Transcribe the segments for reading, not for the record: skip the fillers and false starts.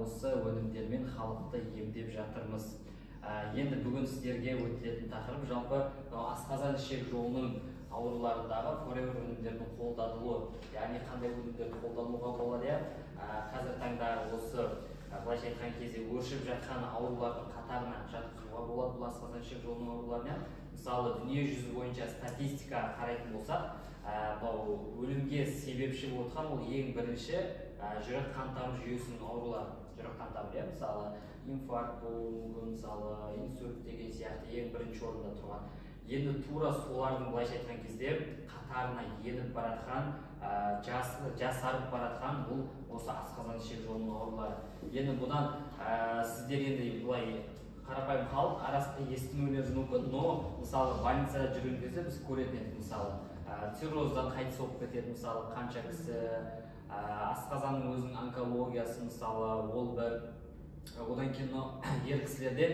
осы өнімдермен халықты емдеп жатырмыз. Енді бүгін сіздерге өтілетін тақырып жалпы асқазан ішек жолының ауруларындағы форевер өнімдердің қолданылуы, яғни қандай өнімдерді қолдануға болады. Қазір таңда осы былайша айтқан кезде өршіп жатқан аурулардың қатарына жатқызуға болады бұл асқазан ішек жолының ауруларына. Мысалы, дүние жүзі бойынша статистикаға қарайтын болсақ, өлімге себепші отырған ол ең бірінші жүрек қан тамыр жүйесінің аурулары. Жүрек қан тамыры, мысалы, инфаркт болуы, мысалы, инсульт деген сияқты ең бірінші орында тұрған. Енді тура солардың былайша айтқан кезде қатарына еніп баратқан, жасарып баратқан бұл осы асқазан ішек жолының аурулары. Енді бұдан сіздер енді былай қарапайым халық арасында естімеулеріңіз мүмкін, но мысалы больницада жүрген кезде біз көретін едік, мысалы цирроздан қайтыс болып кетеді, мысалы қанша кісі, асқазанның өзінің онкологиясы, мысалы ол бір. Одан кейін ер кісілерде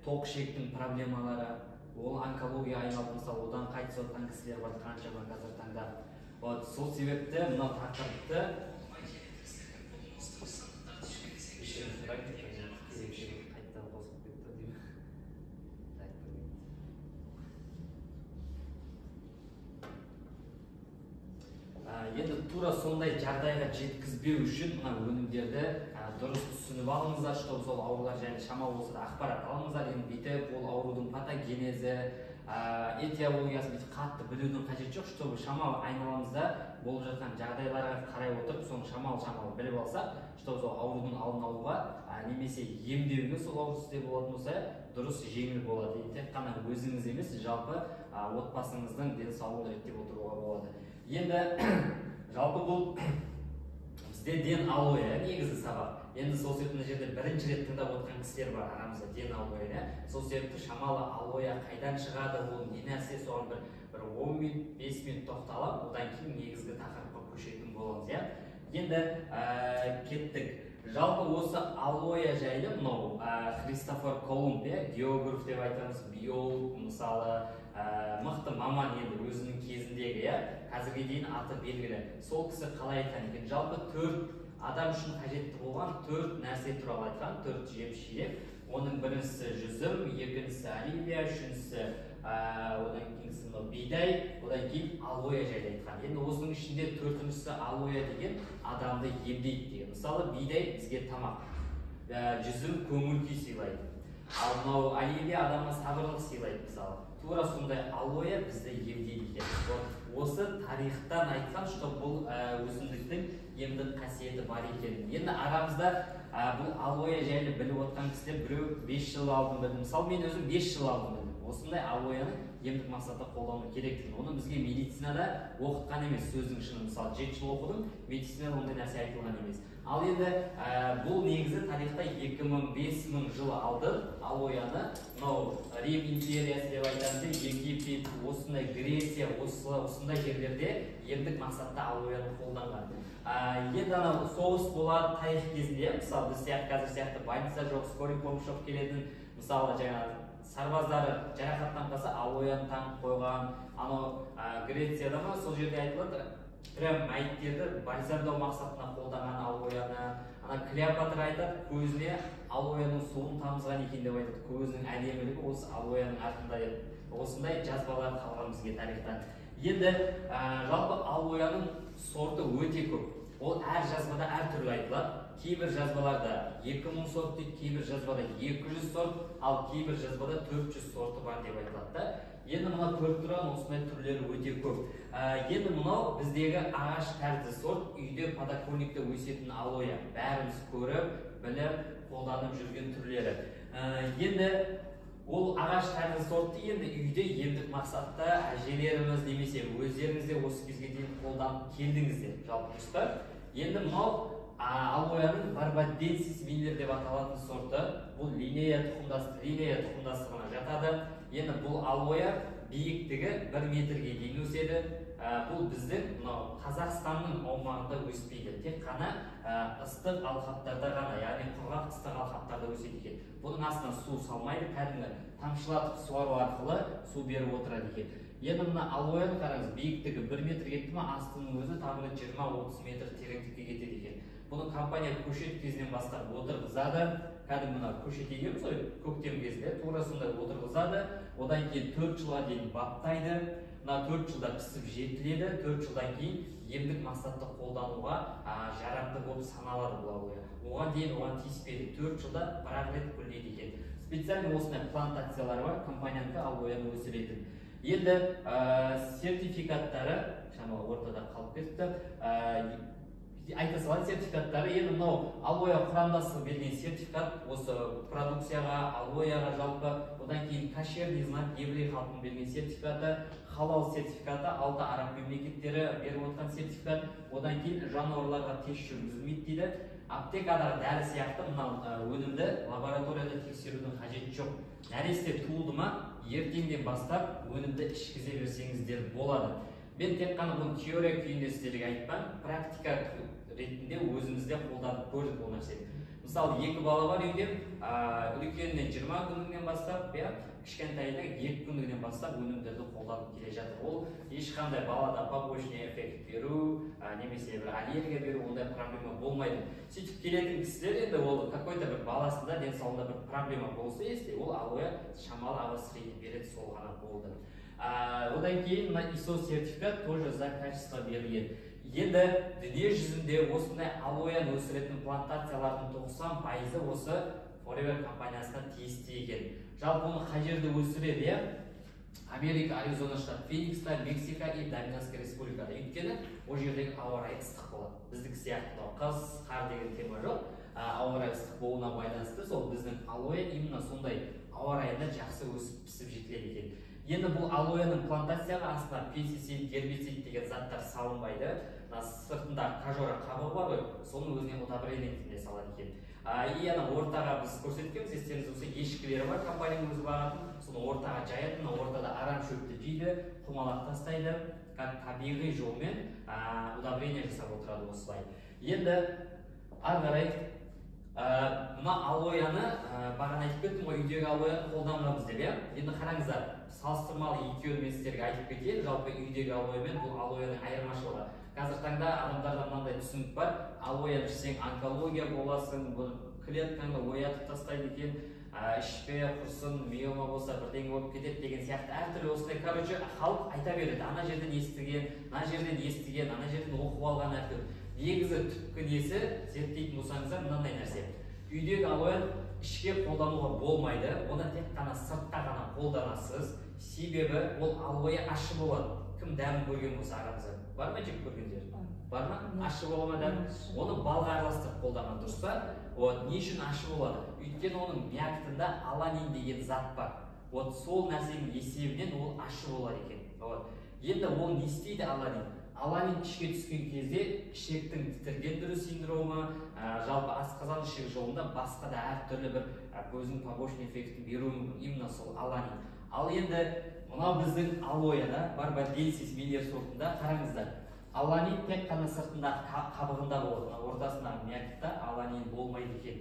тоқ ішектің проблемалары, ол онкология айналып, мысалы одан қайтыс болған кісілер бар қаншама қазір таңда. Сол себепті мынау тақырыпты енді тура сондай жағдайға жеткізбеу үшін мына өнімдерді дұрыс түсініп алыңыздар, чтобы сол аурулар жайлы шамалы болса да ақпарат алыңыздар. Енді бүйтіп ол аурудың патогенезі, этиологиясы бүйтіп қатты білудің қажеті жоқ, чтобы шамалы айналамызда болып жатқан жағдайларға қарай отырып, соны шамалы біліп алсақ, чтобы сол аурудың алдын алуға немесе емдеуге сол ауру сізде болатын болса, дұрыс жеңіл болады. Тек қана өзіңіз емес, жалпы отбасыңыздың денсаулығын реттеп отыруға болады. Енді жалпы бұл бізде ден алоэ негізі сабақ. Енді сол себепті жерде бірінші рет тыңдап отырған кісілер бар арамызда ден алоэ. Сол себепті шамалы алоэ қайдан шығады, ол не нәрсе, соған бір 10 минут, 5 минут тоқталып, одан кейін негізгі тақырыпқа көшетін боламыз. Енді кеттік. Жалпы осы алоэ жайлы мынау Христофор Колумб, географ деп айтамыз, биолог, мысалы, мықты маман енді өзінің кезіндегі, қазірге дейін аты белгілі. Сол кісі қалай айтқан екен? Жалпы 4 адам үшін қажетті болған 4 нәрсе туралы айтқан, 4 жеміс-жидек. Оның біріншісі жүзім, екіншісі оливия, үшіншісі одан кейінгісі бидай, одан кейін алоэ жайлы айтқан. Енді осының ішінде 4-шісі алоэ деген адамды емдейді деген. Мысалы, бидай бізге тамақ, жүзім көңіл күй сыйлайды. Ал мынау оливия адамға сабырлық сыйлайды, мысалы. Тура сондай алоэ бізді емдейді екен. Осы тарихтан айтқан, что бұл өсімдіктің емдік қасиеті бар екен. Енді арамызда бұл алоэ жайлы біліп отқан кісілер біреу 5 жыл алдын білді. Мысалы, мен өзім 5 жыл алдын білдім. Осындай алоэны емдік мақсатта қолдану керектігін. Оны бізге медицинада оқытқан емес, сөздің шыны. Мысалы, 7 жыл оқыдым, медицинада ондай нәрсе айтылған емес. Ал енді бұл негізі тарихта 2000-5000 жыл алды алоэны. Мынау Рим империясы деп айтамыз, Египет, осындай Греция, осындай жерлерде емдік мақсатта алоэны қолданған. Енді анау соғыс болады тарих кезінде, мысалы біз қазір сияқты больница жоқ, скорый помощь жоқ келетін, мысалы жаңағы сарбаздары жарақаттан қалса алоэны таңып қойған. Анау Грецияда ма сол жерде айтылады, прям мәйіттерді бальзамдау мақсатына қолданған алоэны. Ана Клеопатра айтады, көзіне алоэның суын тамызған екен деп айтады. Көзінің әдемілігі осы алоэның артында еді. Осындай жазбалар қалған бізге тарихтан. Енді жалпы алоэның сорты өте көп. Ол әр жазбада әртүрлі айтылады. Кейбір жазбаларда 2000 сорт дейді, кейбір жазбада 200 сорт, ал кейбір жазбада 400 сорты бар деп айтылады. Енді мына көріп тұрған осындай түрлері өте көп. Енді мынау біздегі ағаш тәрізді сорт, үйде подоконникте өсетін алоэ. Бәріміз көріп, біліп, қолданып жүрген түрлері. Енді ол ағаш тәрізді сортты енді үйде емдік мақсатта әжелеріміз немесе өздеріңізде осы кезге дейін қолданып келдіңіздер, жалпы дұрыстар. Енді мынау алоэның барбаденсис миллер деп аталатын сорты. Бұл линея тұқымдастығына жатады. Енді бұл алоэ биіктігі 1 метрге дейін өседі. Бұл біздің Қазақстанның аумағында өспейді. Тек қана ыстық алқаптарда ғана, яғни құрғақ ыстық алқаптарда өседі екен. Бұның астына су салмайды, кәдімгі тамшылатып суару арқылы су беріп отырады екен. Енді мына алоэны қараңыз, биіктігі 1 метр кетті ме, астының өзі тамыры 20-30 метр тереңдікке кетеді екен. Бұны компания көшет кезінен бастап отырғызады. Кәдімгі мына көшет егеміз ғой, көктем кезінде тура сондай отырғызады. Одан кейін 4 жылға дейін баптайды. Мына 4 жылда пісіп жетіледі. 4 жылдан кейін емдік мақсатта қолдануға жарамды болып саналады бұл алоэ. Оған дейін оған тиіспейді. 4 жылда бір рет гүлдейді екен. Специально осындай плантациялар бар, компаниянікі алоэны өсіретін. Енді сертификаттары, шамалы ортада қалып кетті. Айта салайын, сертификаттары енді мынау алоэ құрамдасы берген сертификат, осы продукцияға, алоэға жалпы, одан кейін кошерный знак, еврей халқының берген сертификаты, халал сертификаты, 6 араб мемлекеттері беріп отқан сертификат, одан кейін жануарларға тест жүргізілмейді дейді. Аптекадағы дәрі сияқты мынау өнімді лабораторияда тексерудің қажеті жоқ. Нәресте туылды ма, ертеңден бастап өнімді ішкізе берсеңіздер болады. Мен тек қана бұны теория күйінде сіздерге айтпаймын, практика ретінде өзімізде қолданып көрдік бұл нәрсені. Мысалы, 2 бала бар үйде, үлкенінен 20 күнінен бастап, кішкентайынан 2 күнінен бастап өнімдерді қолданып келе жатыр. Ол ешқандай балада побочный эффект беру, немесе бір аллергия беру, ондай проблема болмайды. Сөйтіп келетін кісілер енді ол какой-то бір баласында денсаулығында бір проблема болса, если ол алоэ шамалы авастрийді береді, сол ғана болды. Одан кейін ISO сертификат тоже за качество берілген. Енді дүние жүзінде осындай алоэны өсіретін плантациялардың 90% осы Forever компаниясына тиісті екен. Жалпы оны қай жерде өсіреді? Америка, Аризона штат, Феникста, Мексика и Доминиканская республикада. Өйткені ол жердегі ауа райы ыстық болады. Біздікі сияқты қыс, қар деген тема жоқ. Ауа райы ыстық болуына байланысты сол біздің алоэ именно сондай ауа райында жақсы өсіп пісіп жетіледі екен. Енді бұл алоэның плантацияға астына пестицид, гербицид деген заттар салынбайды. Сыртында кожура қабығы бар ғой, соның өзіне удобрение ретінде салады екен. И ортаға біз көрсеткенбіз, естеріңізде болса, ешкілері бар, компанияның өзі бағатын, соны ортаға жаятын, ортада арам шөпті жейді, құмалақ тастайды, табиғи жолмен удобрение жасап отырады осылай. Енді ары қарай мына алоэны бағана айтып кеттім ғой, үйдегі алоэны қолданбаймыз деп. Енді қараңыздар, салыстырмалы екеуін мен сіздерге айтып кетейін. Жалпы үйдегі алоэ мен бұл алоэның айырмашылығы. Қазір таңда адамдарда мынандай түсінік бар, алоэ ішсең онкология боласың, клеткаңды оятып тастайды екен, ішпе, құрсын, миома болса бірдеңе болып кетеді деген сияқты әртүрлі осындай, короче, халық айта береді. Ана жерден естіген, ана жерден оқып алған әртүрлі. Негізі түпкі несі зерттейтін болсаңыздар мынандай нәрсе. Үйдегі алоэ ішке қолдануға болмайды, оны тек қана сыртта ғана қолданасыз. Себебі ол алоэ ащы болады. Кім дәмін көрген болса арамызда? Бар ма жеп көргендер? Бар ма? Ащы бола ма дәм? Оны балға араластырып қолданған дұрыс па? Не үшін ащы болады? Өйткені оның мияктында аланин деген зат бар. Сол нәрсенің есебінен ол ащы болады екен. Енді ол не істейді аланин? Аланин ішке түскен кезде ішектің тітірген синдромы, жалпы асқазан ішек жолында басқа да әртүрлі бір көздің побочный эффектін беруі мүмкін. Именно сол аланин. Ал енді мынау біздің алоэда барбаденсис миллер сортында қараңыздар. Аланин тек қана сыртында қабығында болады. Ортасындағы мияктықта аланин болмайды екен.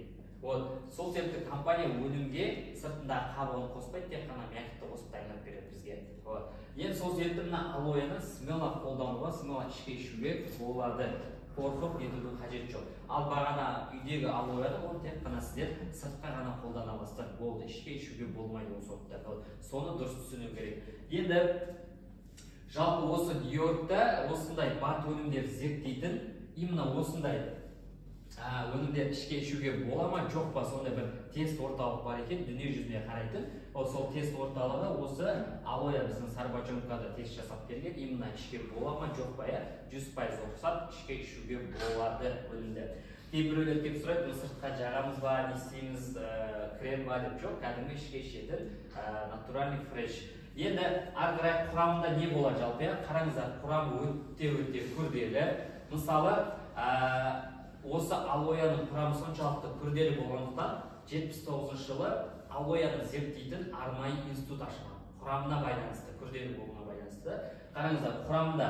Сол себепті компания өнімге сыртында қабығын қоспайды, тек қана мияктықты қосып дайындап береді бізге. Енді сол себепті мына алоэны смело қолдануға, смело ішке ішуге болады. Қорқып нетудің қажеті жоқ. Ал бағана үйдегі алоэны оны тек қана сіздер сыртқа ғана қолдана аласыздар. Болды, ішке ішуге болмайды ол сорттарды. Соны дұрыс түсіну керек. Енді жалпы осы Нью-Йоркта осындай бат өнімдер зерттейтін, именно осындай өнімдер ішке ішуге бола ма, жоқ па, сондай бір тест орталық бар екен, дүние жүзіне қарайтын. Сол тест орталығы осы алоэ біздің Сарбачомкада тест жасап берген, именно ішке бола ма, жоқ па, 100% рұқсат ішке ішуге болады өнімді. Кейбіреулер келіп сұрайды, сыртқа жағамыз ба, не істейміз, крем ба деп, жоқ, кәдімгі ішке ішетін натуральный фреш. Енді ары қарай құрамында не болады жалпы? Қараңыздар, құрамы өте күрделі. Мысалы, осы алоэның құрамы соншалықты күрделі болғандықтан 79 жылы алоэны зерттейтін арнайы институт ашылған. Құрамына байланысты, күрделі болуына байланысты. Қараңыздар, құрамында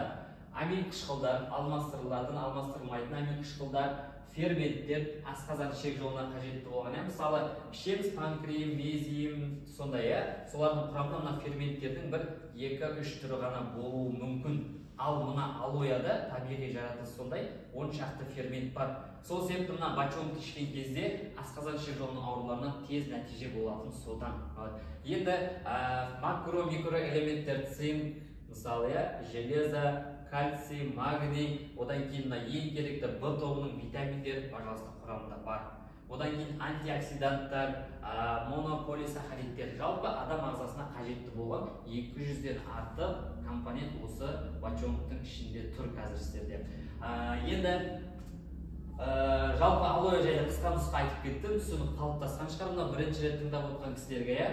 амин қышқылдар, алмастырылатын, алмастырылмайтын амин қышқылдар, ферменттер асқазан ішек жолына қажетті болған. Мысалы, ішеміз панкреем, мезием, сондай, солардың құрамында мына ферменттердің бір 2-3 түрі ғана болуы мүмкін. Ал мына алояда табиғи жаратылыс сондай 10 шақты фермент бар. Сол себепті мына бочонка ішкен кезде асқазан ішек жолының ауруларынан тез нәтиже болатын содан. Енді макро микро элементтер цинк, мысалы, железо, кальций, магний, одан кейін ең керекті В тобының витаминдері, пожалуйста, құрамында бар. Одан кейін антиоксиданттар, монополисахаридтер, жалпы адам ағзасына қажетті болған 200-ден артық компонент осы бочонктың ішінде тұр қазір сіздерде. Енді жалпы алоэ жайлы қысқа нұсқа айтып кеттім, түсінік қалыптасқан шығар. Мына бірінші рет тыңдап отырған кісілерге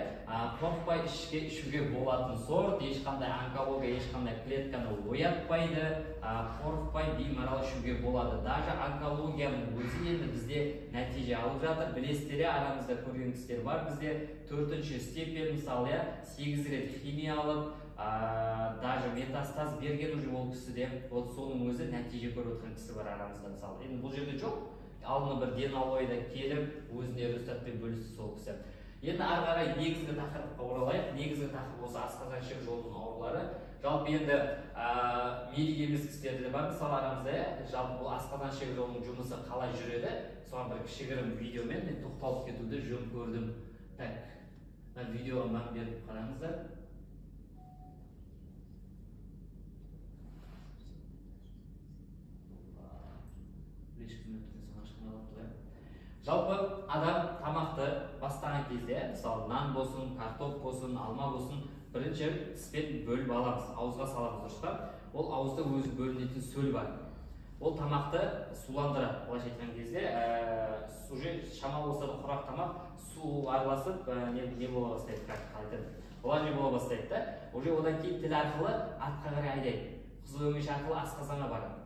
қорықпай ішуге болатын сорт, ешқандай онкология, ешқандай клетканы оятпайды, қорықпай беймарал ішуге болады. Даже онкологияның өзі енді бізде нәтиже алып жатыр. Білесіздер, арамызда көрген кісілер бар бізде 4-ші степень, мысалы, 8 рет химия алып, даже метастаз берген уже ол кісіде, вот соның өзі нәтиже көріп отырған кісі бар арамызда. Мысалы, енді бұл жерде жоқ, алдына бір ден алоэда келіп, өзіне результатпен бөлісті сол кісі. Енді ары қарай негізгі тақырыпқа оралайық. Негізгі тақырып осы асқазан ішек жолының аурулары. Жалпы енді медик емес кісілер де бар, мысалы арамызда, жалпы бұл асқазан ішек жолының жұмысы қалай жүреді, соған бір кішігірім видеомен мен тоқталып кетуді жөн көрдім. Так, видеоға мән беріп қараңыздар. Жалпы адам тамақты бастаған кезде, мысалы нан болсын, картоп болсын, алма болсын, бірінші тіспен бөліп аламыз, ауызға саламыз, дұрыс па? Ол ауызда өзі бөлінетін сөл бар. Ол тамақты суландырады. Былайша айтқан кезде, уже шамалы болса да құрақ тамақ су араласып, не бола бастайды, қайтады. Олар бола бастайды да, уже одан кейін тіл арқылы артқа қарай айдайды. Қызыл өңеш арқылы асқазанға барады.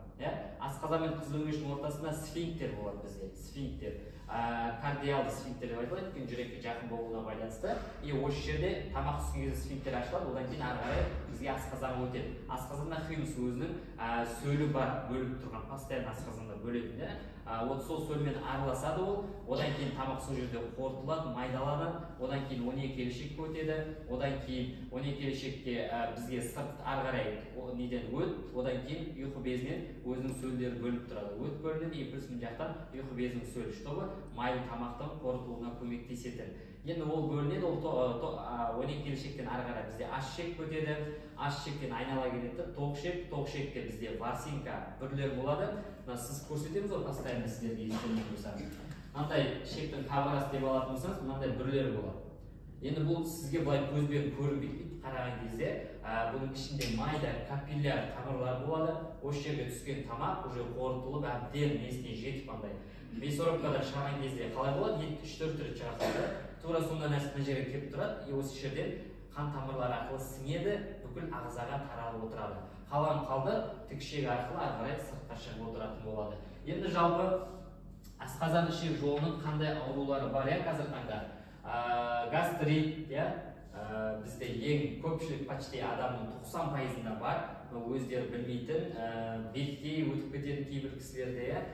Асқазан мен қызыл өңештің ортасында сфинктер болады бізде, сфинктер. Кардиалды сфинктер деп айтылады, өйткені жүрекке жақын болуына байланысты. Осы жерде тамақ түскен кезде сфинктер ашылады, одан кейін ары қарай бізге асқазанға өтеді. Асқазанда химус өзінің сөлі бар, бөліп тұрған, постоянно асқазанда бөлетін. Вот сол сөлмен араласады ол, одан кейін тамақ сол жерде қорытылады, майдаланады, одан кейін 12 келешекке өтеді, одан кейін 12 келешекте бізге сырт ары қарай неден өт, одан кейін ұйқы безінен өзінің сөлдері бөліп тұрады. Өт бөлінеді, плюс мына жақтан ұйқы безінің сөл штабы майлы тамақтың қорытылуына көмектеседі. Енді ол бөлінеді, ол 12 келешектен ары қарай бізде аш-ішек өтеді, аш-ішектен айнала келеді, тоқ-ішекте бізде ворсинка бүрлер болады. Сіз көрсетеміз ғой, постоянно сіздерге естелген болсаңыз. Мынандай ішектің қабырғасы деп алатын болсаңыз, мынандай бүрлер болады. Енді бұл сізге былай көзбен көрінбейді, қараған кезде бұның ішінде майда капилляр тамырлар болады. Осы жерге түскен тамақ уже қорытылып, әбден несіне жетіп андай. Мясорубкада шығарған кезде қалай болады? 3-4 түрі шығарады. Тура сондай нәрсе мына жерге келіп тұрады. Осы жерден қан тамырлары арқылы сіңеді, бүкіл ағзаға таралып отырады. Қалған қалды тікшек арқылы ары қарай сыртқа шығып отыратын болады. Енді жалпы асқазан ішек жолының қандай аурулары бар, қазір таңда? Гастрит, бізде ең көпшілік почти адамның 90%-ында бар, өздері білмейтін, бетке өтіп кететін кейбір кісілерде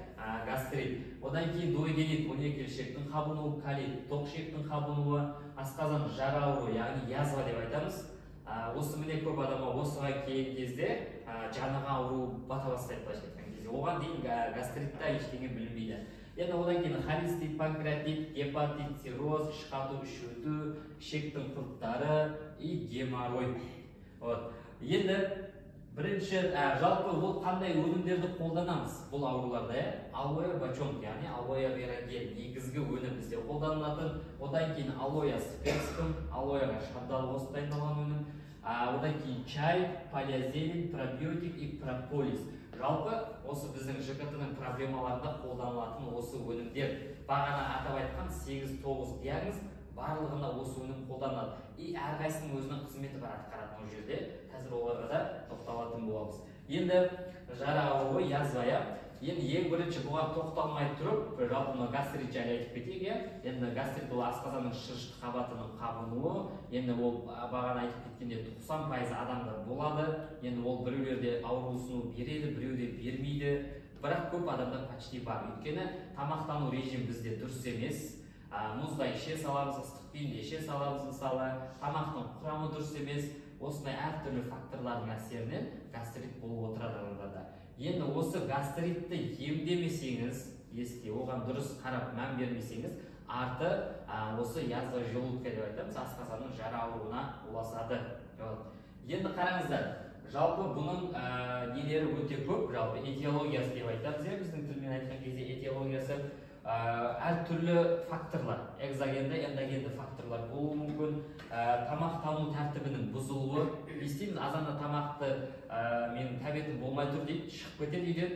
гастрит. Одан кейін дуоденит, 12 келешектің қабынуы, колит, тоқ-ішектің қабынуы, асқазан жара ауруы, яғни язва деп айтамыз. Осы міне көп адамға осыға келген кезде жаныға ауру бата бастайды, былайша айтқан кезде. Оған дейін гастритта ештеңе білінбейді. Енді одан кейін холецит, панкреатит, гепатит, цирроз, ішқату, ішөту, ішектің құрттары и геморрой. Енді бірінші жалпы ол қандай өнімдерді қолданамыз бұл ауруларда? Алоэ бочонка, яғни алоэ вера гель негізгі өнім бізде қолданылатын. Одан кейін алоэ спецкум, алоэға шабдалы осы дайындалған өнім. Одан кейін чай, палеозелень, пробиотик и прополис. Жалпы осы біздің ЖКТ-ның проблемаларында қолданылатын осы өнімдер. Бағана атап айтқан 8-9 диагноз барлығында осы өнім қолданылады. И әрқайсының өзінің қызметі бар атқаратын ол жерде. Қазір оларға да тоқталатын боламыз. Енді жара ауруы, язва. Енді ең бірінші бұған тоқталмай тұрып, жалпы гастрит жайлы айтып кетейік. Енді гастрит ол асқазанның шырышты қабатының қабынуы. Енді ол бағана айтып кеткенде 90% адамда болады. Енді ол біреулерде ауру ұсыну береді, біреуде бермейді. бірақ көп адамда почти бар. Өйткені тамақтану режим бізде дұрыс емес. Мұздай іше саламыз, ыстық күйінде іше саламыз мысалы, тамақтың құрамы дұрыс емес. Осындай әртүрлі факторлардың әсерінен гастрит болып отырады адамдарда. Енді осы гастритті емдемесеңіз, оған дұрыс қарап мән бермесеңіз, арты осы язва желудка деп айтамыз, асқазанның жара ауруына ұласады. Енді қараңыздар, жалпы бұның нелері өте көп, жалпы этиологиясы деп айтамыз, біздің тілмен айтқан кезде этиологиясы әртүрлі факторлар, экзогенді, эндогенді факторлар болуы мүмкін, тамақтану тәртібінің бұзылуы. Естейміз, азанда тамақты менің тәбетім болмай тұр дейді, шығып кетеді үйден,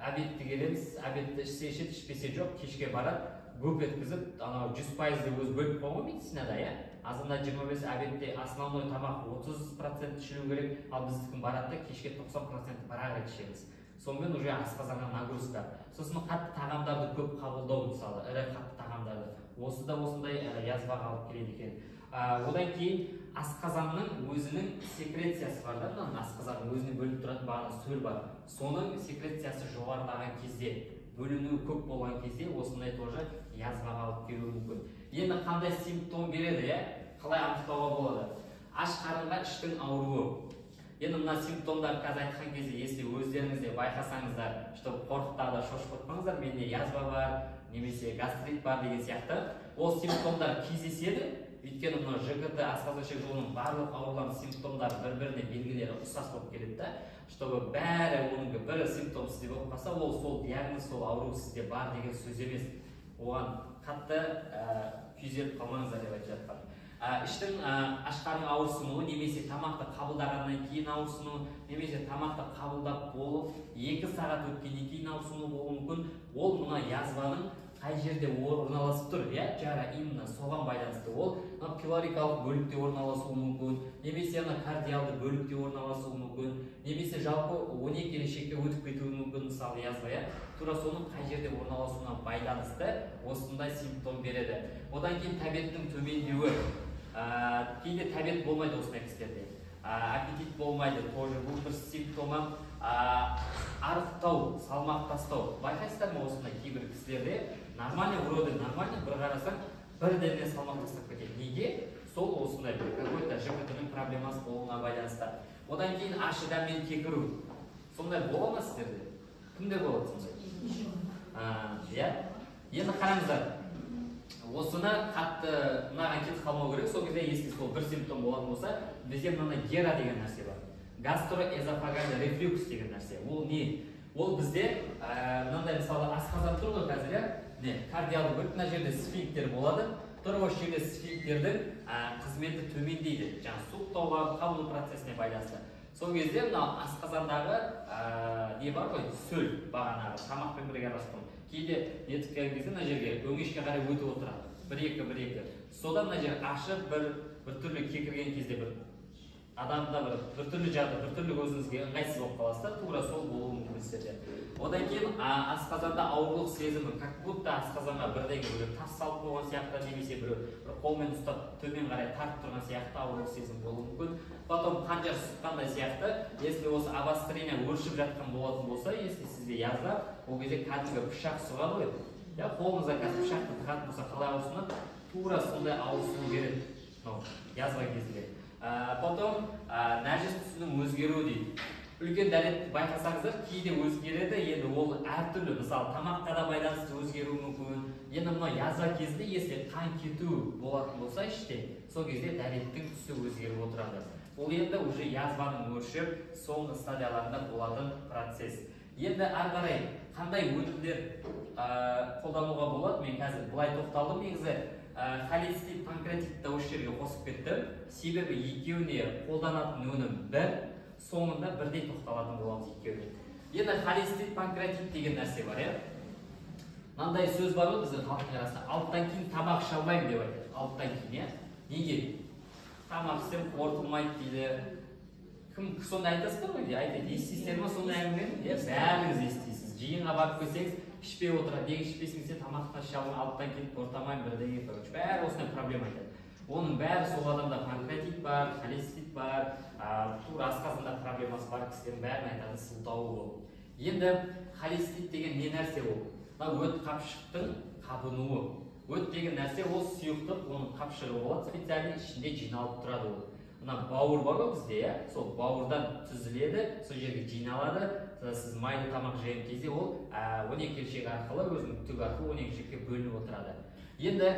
обедті келеміз, обедті ішсе ішеді, ішпесе жоқ, кешке барады, көп еткізіп, 100% өз бөліп қойған медицинада, азанда 25, обедте основной тамақ 30% ішілу керек, ал біздікін барады, кешке 90% бірақ рет ішеміз. Сонымен уже асқазанға нагрузка. Сосын қатты тағамдарды көп қабылдау, мысалы, ірі қатты тағамдарды. Осы да осындай язбаға алып келеді екен. Одан кейін асқазанның өзінің секрециясы бар да, асқазанның өзіне бөліп тұратын бағана сөл бар. Соның секрециясы жоғарылаған кезде, бөліну көп болған кезде осындай тоже язбаға алып келуі мүмкін. Енді қандай симптом береді, қалай анықтауға болады? Аш қарынға іштің ауруы. Енді мына симптомдар қазір айтқан кезде, если өздеріңізде байқасаңыздар, чтобы қорқытпада шошып қоймаңыздар, менде язва бар, немесе гастрит бар деген сияқты, ол симптомдар кездеседі. Өйткені мына ЖКТ, асқазан-ішек жолының барлық аурулардың симптомдары бір-біріне белгілері ұқсас болып келеді да, чтобы бәрі оның бір симптом сізде болып қалса, ол сол диагноз, сол ауру сізде бар деген сөз емес. Оған қатты күйзеліп қалмаңыздар деп айтып жатқан. Іштің аш қарын ауырсынуы, немесе тамақты қабылдағаннан кейін ауырсыну, немесе тамақты қабылдап болып 2 сағат өткеннен кейін ауырсыну болуы мүмкін. Ол мына язваның қай жерде орналасып тұр, жара именно соған байланысты. Ол пилорикалық бөлікте орналасуы мүмкін, немесе кардиалды бөлікте орналасуы мүмкін, немесе жалпы 12 келешекке өтіп кетуі мүмкін, мысалы язва, тура соның қай жерде орналасуына байланысты осындай симптом береді. Одан кейін тәбеттің төмендеуі. Кейде тәбет болмайды осындай кісілерде. Аппетит болмайды, тоже бұл бір симптомы. Арықтау, салмақ тастау. Байқайсыздар ма осындай кейбір кісілерде? Нормальный вроде, нормальный, бір қарасаң, бірден салмақ тастап кетеді. Неге? Сол осындай бір какой-то ЖКТ-ның проблемасы болуына байланысты. Одан кейін ащы дәммен кекіру. Сондай бола ма сіздерде? Кімде болады сондай? Енді қараңыздар. Осыны қатты мынаған кетіп қалмау керек. Сол кезде если сол бір симптом болатын болса, бізде мынандай гера деген нәрсе бар. Гастроэзофагальный рефлюкс деген нәрсе. Ол не? Ол бізде мынандай мысалы асқазан тұр ғой қазір, кардиалды бөлік, мына жерде сфинктер болады. Тұр осы жерде сфинктердің қызметі төмендейді. Жаңа суықтауға, қабыну процесіне байланысты. Сол кезде мына асқазандағы не бар ғой, сөл бағанағы тамақпен бірге араласқан. Кейде нетіп келген кезде мына жерге өңешке қарай өтіп отырады. Бір-екі. Содан мына жер ашып бір түрлі кекірген кезде бір адамда бір түрлі жағдай, бір түрлі өзіңізге ыңғайсыз болып қаласыздар, тура сол болуы мүмкін сіздерде. Одан кейін асқазанда аурулық сезімі, как будто асқазанға бірдеңе бір тас салып қойған сияқты, немесе бір қолмен ұстап төмен қарай тартып тұрған сияқты аурулық сезім болуы мүмкін. Потом қанжар сұққандай сияқты, если осы обострение өршіп жатқан болатын болса, если сізде язва, ол кезде кәдімгі пышақ сұғады ғой. Қолыңызға қазір пышақты тығатын болса, қалай ауырсынады, тура сондай ауырсыну береді. Язва кезінде. Потом нәжіс түсінің өзгеруі дейді. Үлкен дәретті байқасаңыздар, кейде өзгереді, енді ол әртүрлі, мысалы тамаққа да байланысты өзгеруі мүмкін. Енді мына язва кезінде, если қан кету болатын болса іште, сол кезде дәреттің түсі өзгеріп отырады. Ол енді уже язваның өршіп, соңғы стадияларында болатын процесс. Енді ары қарай қандай өнімдер қолдануға болады? Мен қазір былай тоқталдым, негізі холецистит, панкреатитті осы жерге қосып кеттім. Себебі екеуіне қолданатын өнім бір, соңында бірдей тоқталатын боламыз екеуіне. Енді холецистит, панкреатит деген нәрсе бар, мынандай сөз бар ғой біздің халықтың арасында, алттан кейін тамақ іше алмаймын деп айтады. Алттан кейін, неге? Тамақ істем қорытылмайды дейді. Кім сонда айтасыздар ғой, айтады, естисіздер ме сондай әңгімені? Бәріңіз естисіз. Жиынға барып келсеңіз, ішпей отырады. Неге ішпесеңіз, тамақтан іше алмай, алттан кейін қорытылмаймын бірдеңе. Бәрі осындай проблема айтады. Оның бәрі сол адамда панкреатит бар, холецистит бар, тура асқазанда проблемасы бар кісілердің бәрін айтады сылтауы болып. Енді холецистит деген не нәрсе ол? Өт қапшықтың қабынуы. Өт деген нәрсе ол сұйықтық, оның қапшығы болады, специальный ішінде жиналып тұрады ол. Мына бауыр бар ғой бізде, сол бауырдан түзіледі, сол жерге жиналады. Сіз майлы тамақ жеген кезде ол 12 ішек арқылы, өзінің түгі арқылы 12 ішекке бөлініп отырады. Енді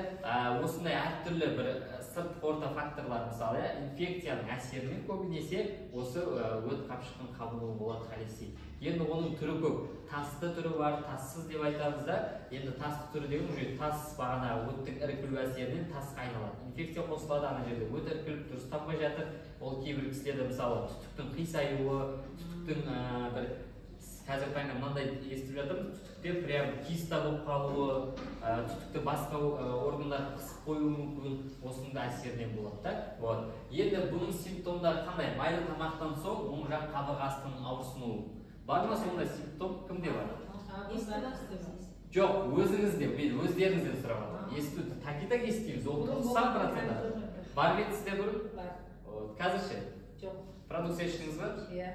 осындай әртүрлі бір сырт орта факторлар, мысалы инфекцияның әсерінен көбінесе осы өт қапшықтың қабынуы болады холецистит. Енді оның түрі көп. Тасты түрі бар, тассыз деп айтамыз да. Енді тасты түрі деген уже тас бағана өттің іркілу әсерінен тасқа айналады. Инфекция қосылады, ана жерде өт іркіліп дұрыстанбай жатыр. Ол кейбір кісілерде мысалы түтіктің қисаюы, түтіктің бір қазір таңда мынандай естіп жатырмыз, түтікте прям киста болып қалуы, түтікті басқа органдар қысып қоюы мүмкін, осының да әсерінен болады да. Енді бұның симптомдары қандай? Майлы тамақтан соң оң жақ қабырғасының ауырсынуы. Бар ма сондай симптом? Кімде бар? Жоқ, өзіңізде, мен өздеріңізден сұрағанмын. Естуді, так естиміз, ол 90%. Бар ма сізде бұрын? Бар. Қазір ше? Жоқ. Продукция іштіңіз ба? Иә.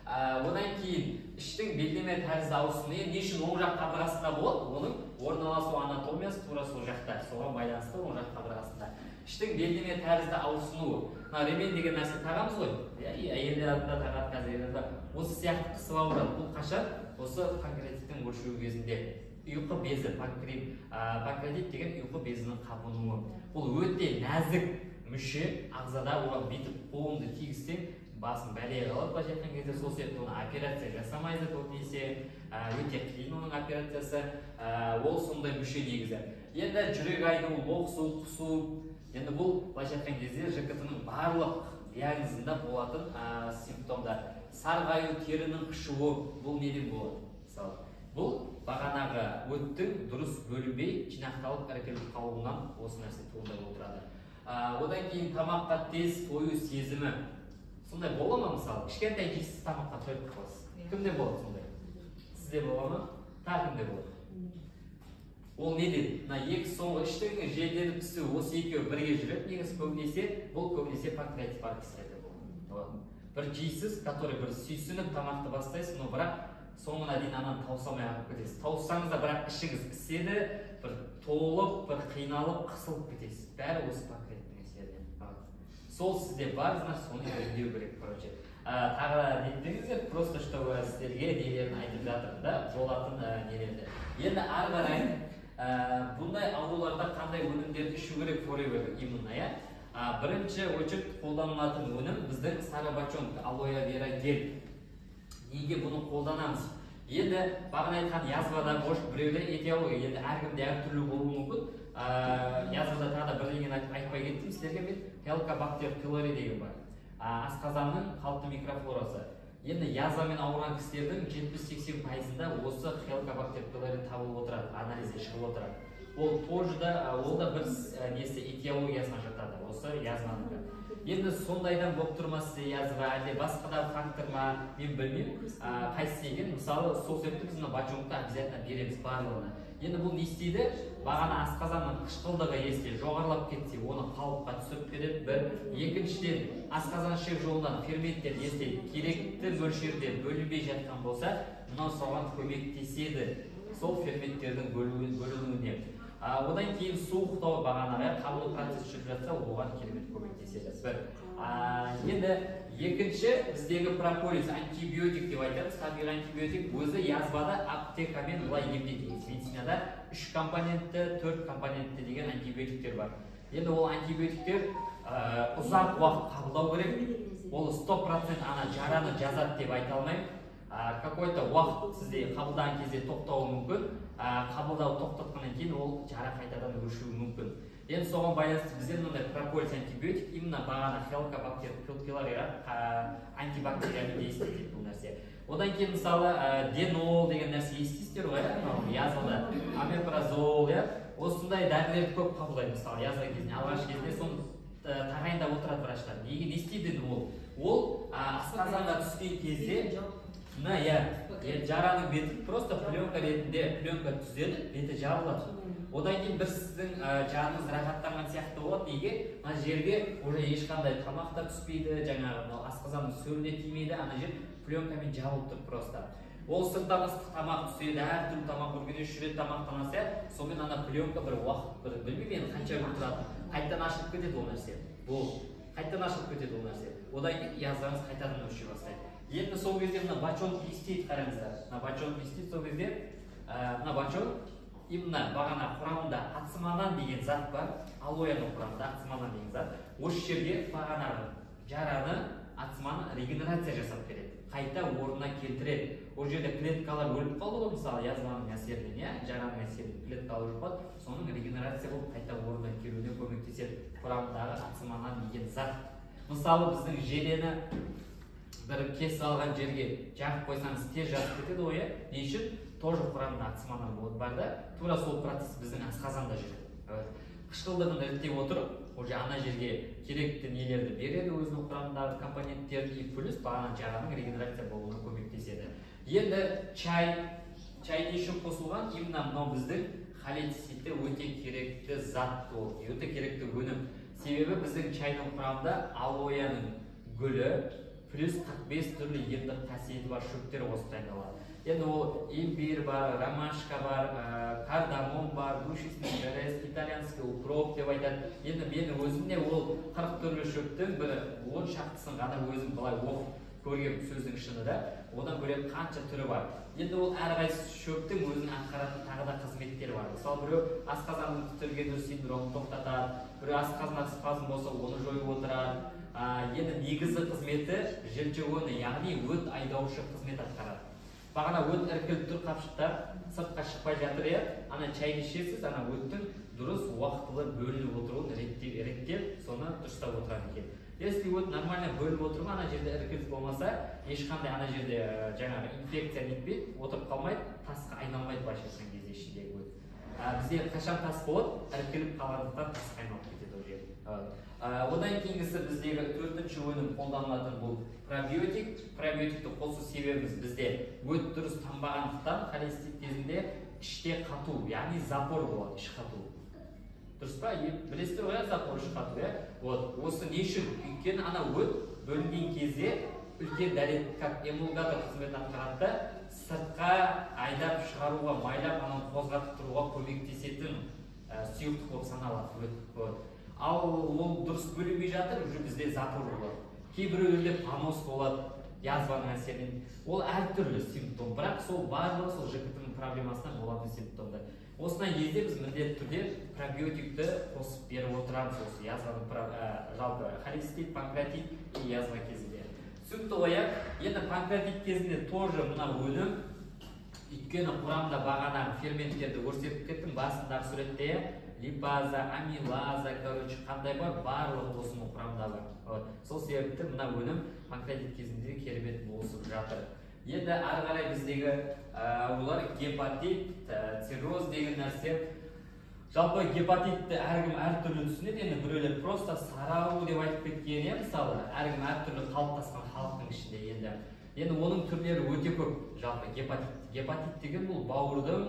Одан кейін іштің белдеме тәрізді ауырсынуы не үшін оң жақ қабырғасында болады? Оның орналасу анатомиясы тура сол жақта, соған байланысты оң жақ қабырғасында. Іштің белдеме тәрізді ауырсынуы. Ремен деген нәрсе тағамыз ғой. Әйелдер алдында тағады, қазір осы сияқты қысып ауырады. Бұл қашан? Осы панкреатиттің өршуі кезінде. Ұйқы безі, панкреатит деген ұйқы безінің қабынуы. Бұл өте нәзік мүше, ағзада оған бүйтіп қолыңды тигізсең, басын бәлеге қалады, былайша айтқан кезде сол себепті оны операция жасамайды көбінесе, өте қиын оның операциясы, ол сондай мүше негізі. Енді жүрек айну, лоқсу, құсу, енді бұл былайша айтқан кезде ЖКТ-ның барлық диагнозында болатын симптомдар. Сарғаю, терінің қышуы, бұл неден болады? Мысалы, бұл бағанағы өттің дұрыс бөлінбей жинақталып іркіліп қалуынан осы нәрсе туындап отырады. Одан кейін тамаққа тез тою сезімі. Сондай бола ма мысалы? Кішкентай жейсіз тамаққа тойып қаласыз. Кімде болады сондай? Сізде бола ма? Тағы кімде болады? Ол неден? Екі соңғы іштің желденіп түсу, осы екеуі бірге жүреді. Негізі көбінесе, бұл көбінесе панкреатит бар кісілерде болады. Бір жейсіз, который бір сүйсініп тамақты бастайсыз, но бірақ соңына дейін ананы таусамай ағып кетесіз. Тауссаңыз да бірақ ішіңіз піседі, бір толып, бір қиналып, қысылып кетесіз. Бәрі осы панкреатиттің әсерінен. Сол сізде бар, значит, соны өңдеу керек, короче. Тағы неттеңіздер, просто чтобы сіздерге нелерін айтып жатыр да, болатын нелерді. Енді ары қарай бұндай ауруларда қандай өнімдерді ішу керек forever именно, иә? Бірінші очерт қолданылатын өнім біздің сары бочонка, алоэ вера гель. Неге бұны қолданамыз? Енді бағана айтқан язвада может біреулер этиология, енді әркімде әртүрлі болуы мүмкін. Язвада тағы да бірдеңені айтпай кеттім сіздерге, мен Helicobacter pylori деген бар. Асқазанның қалыпты микрофлорасы. Енді язвамен ауырған кісілердің 70-80%-ында осы Helicobacter pylori табылып отырады, анализде шығып отырады. Ол тоже да, ол да бір несі этиологиясына жатады, осы язваның. Енді сондайдан болып тұрмасы язва, әлде басқа да фактор ма, мен білмеймін, қайсысы екен. Мысалы, сол себепті біз мына бочонкты обязательно береміз барлығына. Енді бұл не істейді? Бағана асқазанның қышқылдығы есте жоғарылап кетсе, оны қалыпқа түсіріп береді. Бір, екіншіден, асқазан ішек жолынан ферменттер есте керекті мөлшерде бөлінбей жатқан болса, мынау соған көмектеседі сол ферменттердің бөлінуіне. Одан кейін суықтау бағанаға қабылдау процесі жүріп жатса, оған керемет көмектеседі. Бір. Енді екінші біздегі прополис антибиотик деп айтамыз. Табиғи антибиотик өзі язвада аптекамен былай емдейді. Медицинада 3 компонентті, 4 компонентті деген антибиотиктер бар. Енді ол антибиотиктер ұзақ уақыт қабылдау керек. Ол 100% ана жараны жазады деп айта алмаймын. Какой-то уақыт сізде қабылдаған кезде тоқтауы мүмкін. Қабылдау тоқтатқаннан кейін ол жара қайтадан өршуі мүмкін. Енді соған байланысты бізде мынандай прополис антибиотик именно бағана Helicobacter pyloriға антибактериальный действие дейді бұл нәрсе. Одан кейін мысалы денол деген нәрсе естисіздер ғой, язвада омепразол, осындай дәрілерді көп қабылдайды мысалы язва кезінде, алғаш кезде соны тағайындап отырады врачтар. Неге не істейді ол? Ол асқазанға түскен кезде жараның бетін просто пленка ретінде пленка түзеді, беті жабылады. Одан кейін бір сіздің жаныңыз рахаттанған сияқты болады. Неге? Мына жерге уже ешқандай тамақ та түспейді, жаңағы асқазанның сөліне тимейді, ана жер пленкамен жабылып тұр просто. ол сырттан ыстық тамақ түседі, әртүрлі тамақ көргенде үш рет тамақтанаса, сонымен ана пленка бір уақыт, бір білмеймін енді қанша күн тұрады, қайтадан ашылып кетеді ол нәрсе. Бұл қайтадан ашылып кетеді ол нәрсе. Одан кейін язғаңыз қайтадан өше бастайды. Енді сол кезде мына бочонок істейді, қараңыздар. Мына бочонок істейді сол кезде. Мына бочонок именно бағана құрамында ациманан деген зат бар. Алояның құрамында ациманан деген зат. Осы жерге бағанағы жараны ациманы регенерация жасап береді. Қайта орнына келтіреді. Ол жерде клеткалар өліп қалды ғой, мысалы язғаның әсерінен, жараның әсерінен клеткалар өліп қалды. Соның регенерация болып қайта орнына келуіне көмектеседі құрамындағы ациманан деген зат. Мысалы біздің желені бір кесіп алған жерге жағып қойсаңыз тез жазып кетеді ғой, не үшін? Тоже құрамында ациманан бар да, тура сол процесс біздің асқазанда жүреді. Қышқылдығын реттеп отырып, уже ана жерге керекті нелерді береді, өзінің құрамындағы компоненттерді, плюс бағана жараның регенерация болуына көмектеседі. Енді чай не үшін қосылған? Именно мынау біздің холецистте өте керекті зат ол, өте керекті өнім. Себебі біздің чайдың құрамында алояның гүлі плюс 45 түрлі емдік қасиеті бар шөптер қосып дайындалады. Енді ол имбирь бар, ромашка бар, кардамон бар, душистый жерез, итальянский укроп деп айтады. Енді мен өзімде ол 40 түрлі шөптің бір 10 шақтысын ғана өзім былай оқып көрген сөздің шыны да, одан бөлек қанша түрі бар. Енді ол әрқайсысы шөптің өзінің атқаратын тағы да қызметтері бар. Мысалы біреу асқазанның түтілген синдромын тоқтатады, біреу асқазанда спазм болса оны жойып отырады. Енді негізгі қызметі желчегоны, яғни өт айдаушы қызмет атқарады. Бағана өт іркіліп тұр, қапшықтар сыртқа шықпай жатыр, ана чайды ішесіз, ана өттің дұрыс уақытылы бөлініп отыруын реттеп, соны дұрыстап отырады екен. Если өт нормально бөлініп отырып, ана жерде іркіліс болмаса, ешқандай ана жерде жаңағы инфекция нетпейді, отырып қалмайды, тасқа айналмайды былайша айтқан кезде ішіндегі өт. Бізде қашан тас болады, іркіліп қалғандықтан тасқа айналып кетеді ол жер. Одан кейінгісі біздегі төртінші өнім қолданылатын бұл пробиотик. Пробиотикті қосу себебіміз бізде өт дұрыс тамбағандықтан холецистит кезінде іште қату, яғни запор болады, іш қату. Дұрыс па? Білесіздер ғой, запор, іш қату. Осы не үшін? Өйткені ана өт бөлінген кезде үлкен дәрет, как эмулгатор қызмет атқарады, сыртқа айдап шығаруға, майлап, ананы қозғатып тұруға көмектесетін сұйықтық болып саналады өт. Ал ол дұрыс бөлінбей жатыр, уже бізде запор болады. Кейбіреулерде понос болады, язваның әсерінен. Ол әртүрлі симптом, бірақ сол барлығы сол ЖКТ-ның проблемасынан болатын симптомдар. Осындай кезде біз міндетті түрде пробиотикті қосып беріп отырамыз осы язваның жалпы холецистит, панкреатит и язва кезінде. Түсінікті ғой, енді панкреатит кезінде тоже мына өнім, өйткені құрамында бағанағы ферменттерді көрсетіп кеттім басындағы суретте, липаза, амилаза, қандай бар, барлығы осының құрамында бар. Сол себепті мына өнім панкреатит кезінде керемет болысып жатыр. Енді ары қарай біздегі олар гепатит, цирроз деген нәрсе. Жалпы гепатитті әркім әртүрлі түсінеді. Енді біреулер просто сарау деп айтып кеткен, мысалы, әркім әртүрлі қалыптасқан халықтың ішінде. Енді оның түрлері өте көп. Жалпы гепатит деген бұл бауырдың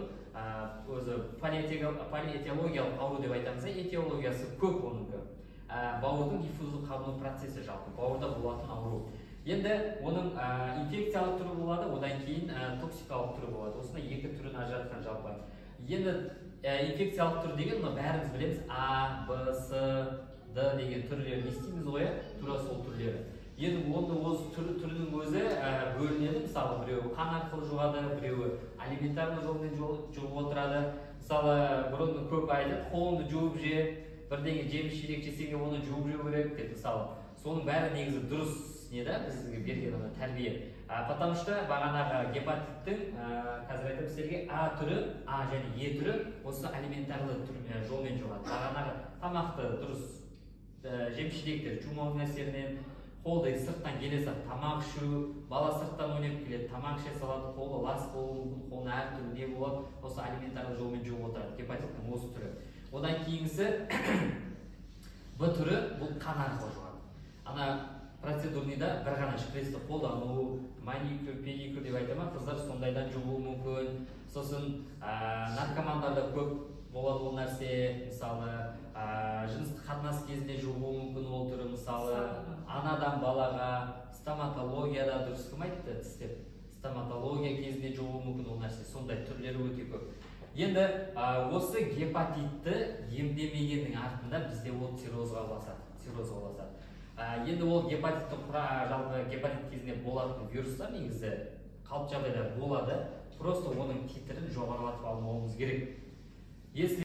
өзі полиэтиологиялық ауру деп айтамыз, этиологиясы көп оның. Бауырдың диффуздық қабыну процесі жалпы, бауырда болатын ауру. Енді оның инфекциялық түрі болады, одан кейін токсикалық түрі болады. Осында екі түрін ажыратқан жалпы. Енді инфекциялық түр деген бәріміз білеміз, А, Б, С, Д деген түрлерін естиміз ғой, тура сол түрлері. Енді осы түрінің өзі бөлінеді, мысалы біреуі қан арқылы жұғады, біреуі алиментарный жолмен жұғып отырады. Мысалы бұрын көп айтады, қолыңды жуып же, бірдеңе жеміс жидек жесеңе оны жуып жеу керек деп, мысалы. Соның бәрі негізі дұрыс не да, бізге берген тәрбие. Потому что бағанағы гепатиттің, қазір айтып сіздерге А түрі, А және Е түрі осы алиментарлы жолмен жұғады. Бағанағы тамақты дұрыс жеміс жидектер жумаудың әсерінен, қолды сырттан келесі тамақ ішу, бала сырттан ойнап келеді, тамақ іше салады, қолы лас болуы мүмкін, қолына әртүрлі не болады, осы алиментарлы жолмен жұғып отырады, гепатиттің осы түрі. Одан кейінгісі Б түрі, бұл қан арқылы жұғады. Ана процедурныйда бір ғана шприцті қолдану, маникюр, педикюр деп айтама, қыздар сондайдан жұғуы мүмкін. Сосын наркомандарда көп болады ол нәрсе, мысалы жыныстық қатынас кезінде жұғуы мүмкін ол түрі, мысалы анадан балаға, стоматологияда дұрыс кім айтты, тістеп стоматология кезінде жұғуы мүмкін ол нәрсе, сондай түрлері өте көп. Енді осы гепатитті емдемегеннің артында бізде ол циррозға ұласады. Енді ол жалпы гепатит кезінде болатын вирустар негізі қалыпты жағдайда болады, просто оның титрін жоғарылатып алмауымыз керек.